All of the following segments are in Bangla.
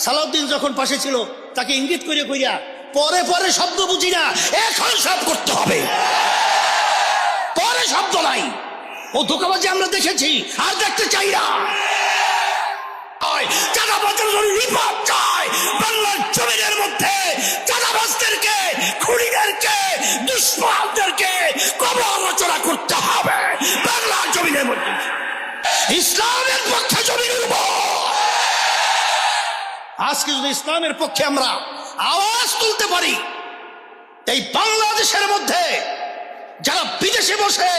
সালাউদ্দিন যখন পাশে ছিল তাকে ইঙ্গিত করে কইরা পরে পরে শব্দ বুঝি না, এখন সব করতে হবে, পরে শব্দ নাই। ও ধোঁকাবাজি আমরা দেখেছি, আর দেখতে চাই না। চাঁদাবাজের জন্য নিপাত চাই বাংলার জমিনের মধ্যে। চাঁদাবাজদেরকে, খুনিদেরকে, দুষ্পালদেরকে কবর রচনা করতে হবে বাংলার জমিনের মধ্যে। ইসলামের পক্ষে জমি উঠব। আজকে যদি ইসলামের পক্ষে আমরা আওয়াজ তুলতে পারি, এই বাংলাদেশের মধ্যে যারা বিদেশে বসে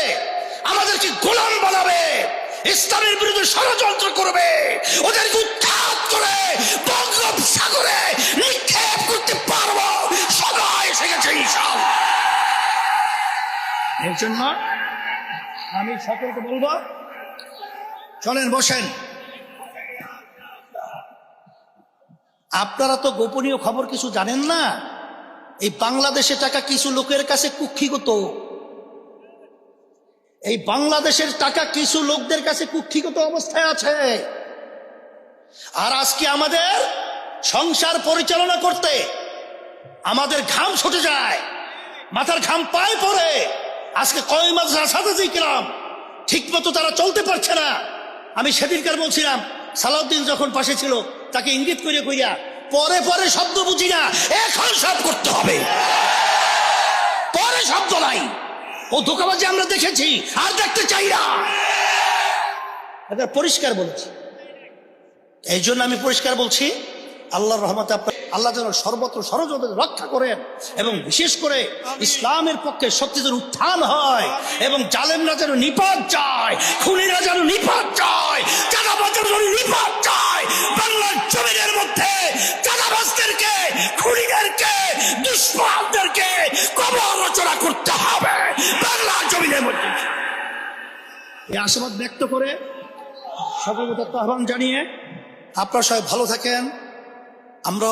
আমাদেরকে গোলাম বানাবে, ইসলামের বিরুদ্ধে ষড়যন্ত্র করবে, ওদেরকে উৎখাত করে বঙ্গোপসাগরে নিক্ষেপ করতে পারবো, সবাই এসে গেছে ইনশাআল্লাহ। এর জন্য আমি সকলকে বলবো, চলেন বসেন। আপনারা তো গোপনীয় খবর কিছু জানেন না। এই বাংলাদেশে টাকা কিছু লোকের কাছে কুক্ষিগত, এই বাংলাদেশের টাকা কিছু লোকদের কাছে কুক্ষিগত অবস্থায় আছে। আর আজকে আমাদের সংসার পরিচালনা করতে আমাদের ঘাম ছুটে যায়, মাথার ঘাম পায়ে পড়ে। আজকে কয় মাস সাথে যেলাম ঠিক মতো তারা চলতে পারছে না। আমি সেদিনকার বলছিলাম, সালাউদ্দিন যখন পাশে ছিল তাকে ইঙ্গিত করে কইরা পরে পরে শব্দ বুঝি না, এখন সব করতে হবে, পরে শব্দ নাই। ও ধোঁকাবাজি আমরা দেখেছি, আর দেখতে চাই না। এটা পরিষ্কার বলেছি। এই জন্য আমি পরিষ্কার বলছি, আল্লাহর রহমতে আল্লাহ যেন সর্বত্র ষড়যন্ত্র রক্ষা করেন, এবং বিশেষ করে ইসলামের পক্ষে সত্যের উত্থান হয়, এবং জালেমরা যেন নিপাত যায়, খুনিরা যেন নিপাত যায়, চাঁদাবাজের যেন নিপাত যায় বাংলার জমিনের মধ্যে। চাঁদাবাজদেরকে, খুনিদেরকে, দুষ্পালদেরকে কবর রচনা করতে হবে বাংলার জমিনের মধ্যে। এই আশাবাদ ব্যক্ত করে সকলকে আহ্বান জানিয়ে আপনারা সবাই ভালো থাকেন। আমরা